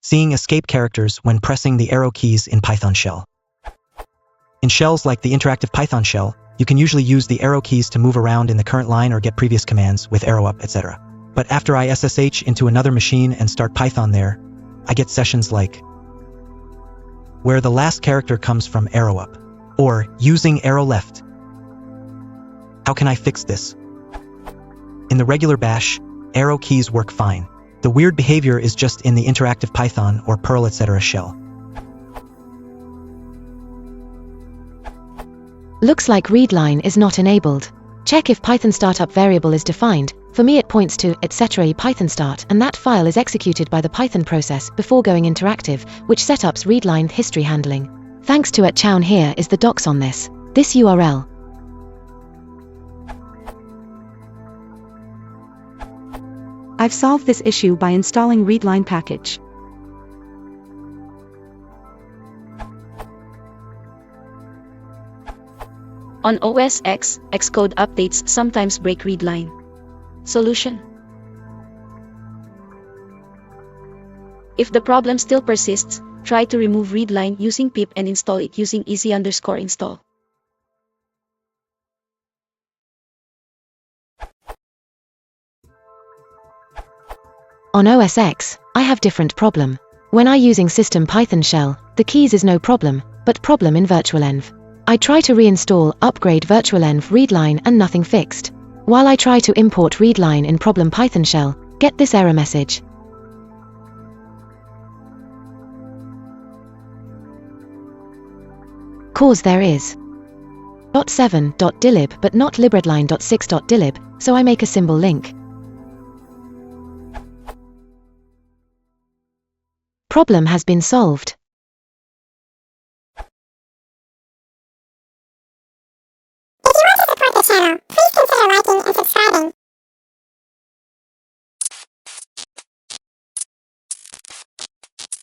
seeing escape characters when pressing the arrow keys in Python shell. In shells like the interactive Python shell, you can usually use the arrow keys to move around in the current line or get previous commands with arrow up, etc. But after I SSH into another machine and start Python there, I get sessions like where the last character comes from arrow up, or using arrow left. How can I fix this? In the regular bash, arrow keys work fine. The weird behavior is just in the interactive Python or Perl etc. shell. Looks like readline is not enabled. Check if Python startup variable is defined. For me it points to etc. Python start, and that file is executed by the Python process before going interactive, which setups readline history handling. Thanks to @chown. Here is the docs on this. This URL. I've solved this issue by installing readline package. On OS X, Xcode updates sometimes break readline. Solution: if the problem still persists, try to remove readline using pip and install it using easy_install. On OS X, I have different problem. When I using system Python shell, the keys is no problem, but problem in virtualenv. I try to reinstall, upgrade virtualenv readline and nothing fixed. While I try to import readline in problem Python shell, get this error message. Cause there is .7.dlib but not libreadline.6.dlib, so I make a symbol link. Problem has been solved. If you want to support the channel,